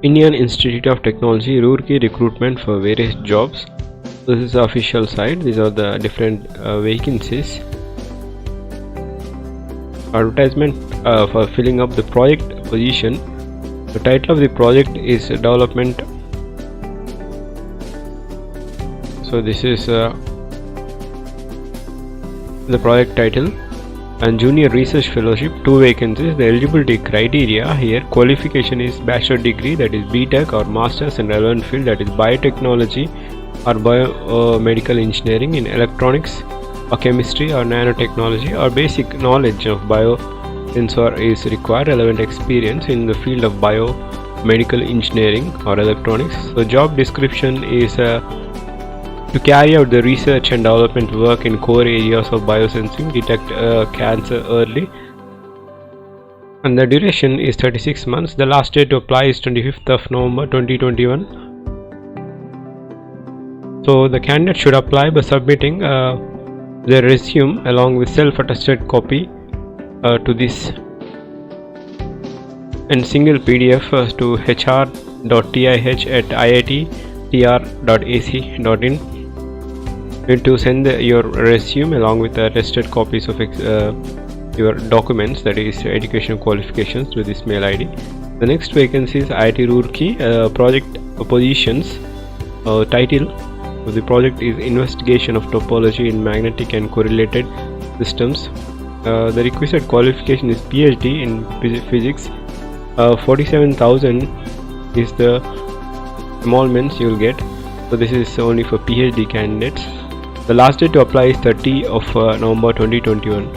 Indian Institute of Technology, Roorkee recruitment for various jobs. This is the official site. These are the different vacancies. Advertisement for filling up the project position. The title of the project is development. So this is the project title. And junior research fellowship, 2 vacancies. The eligibility criteria here: qualification is bachelor degree, that is BTech, or masters in relevant field, that is biotechnology or biomedical engineering, in electronics or chemistry or nanotechnology, or basic knowledge of biosensor is required. Relevant experience in the field of biomedical engineering or electronics. So job description is to carry out the research and development work in core areas of biosensing, detect cancer early, and the duration is 36 months. The last date to apply is 25th of November 2021. So the candidate should apply by submitting their resume along with self-attested copy to this and single PDF to hr.tih@iittr.ac.in. Need to send your resume along with the attested copies of your documents, that is education qualifications, to this mail ID. The next vacancy is IIT Roorkee. Project positions. Title of the project is investigation of topology in magnetic and correlated systems. The requisite qualification is PhD in physics. 47,000 is the emoluments you will get. So this is only for PhD candidates. The last date to apply is 30 of November 2021.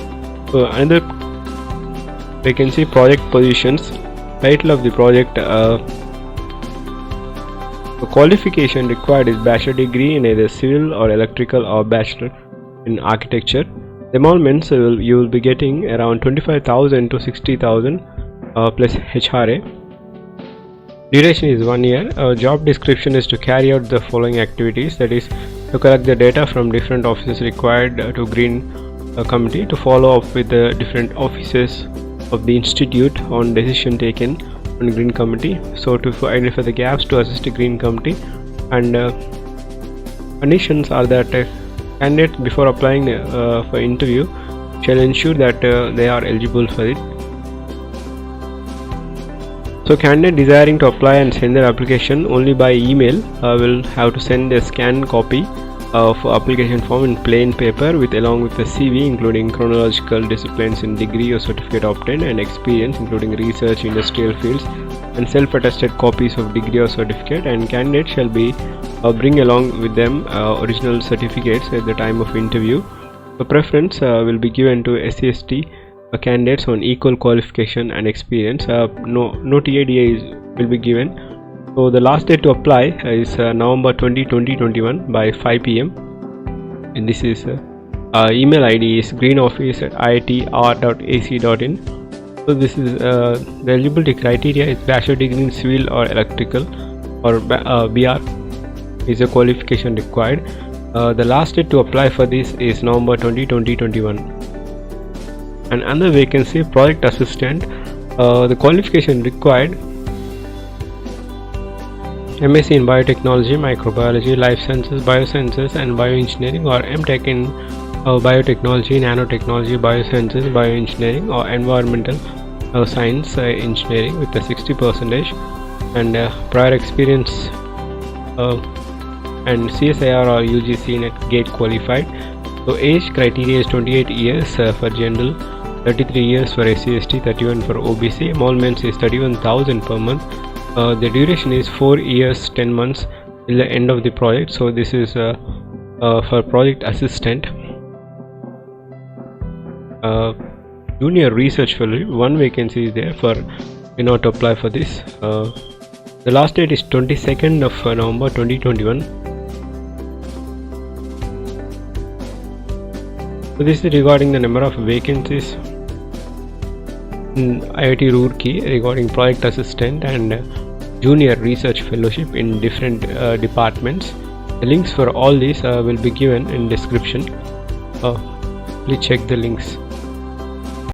So another vacancy, project positions. Title of the project, the qualification required is bachelor degree in either civil or electrical, or bachelor in architecture. The emoluments you will be getting around 25,000 to 60,000 plus HRA. Duration is 1 year. Job description is to carry out the following activities, that is to collect the data from different offices required to Green Committee, to follow up with the different offices of the institute on decision taken on Green Committee, so to identify the gaps, to assist the Green Committee. And conditions are that candidates before applying for interview shall ensure that they are eligible for it. So candidate desiring to apply and send their application only by email will have to send a scanned copy of application form in plain paper along with the CV, including chronological disciplines in degree or certificate obtained, and experience including research, industrial fields, and self-attested copies of degree or certificate. And candidates shall be bring along with them original certificates at the time of interview. The preference will be given to SC/ST candidates on equal qualification and experience. No TADA will be given. So the last date to apply is November 20, 2021 by 5 PM. And this is email ID is greenoffice@iitr.ac.in. So this is the eligibility criteria is bachelor degree in civil or electrical, or BR is a qualification required. The last date to apply for this is November 20, 2021. And another vacancy, project assistant. The qualification required: MSc in biotechnology, microbiology, life sciences, biosciences and bioengineering, or MTech in biotechnology, nanotechnology, biosciences, bioengineering, or environmental science engineering with a 60%, and prior experience and CSIR or UGC net gate qualified. So age criteria is 28 years for general, 33 years for SC/ST, 31 for OBC. Emoluments is 31,000 per month. The duration is 4 years 10 months till the end of the project. So this is for project assistant. Junior research fellow, 1 vacancy is there for in order to apply for this. The last date is 22nd of November 2021. So this is regarding the number of vacancies in IIT Roorkee regarding project assistant and junior research fellowship in different departments. The links for all these will be given in description. Please check the links.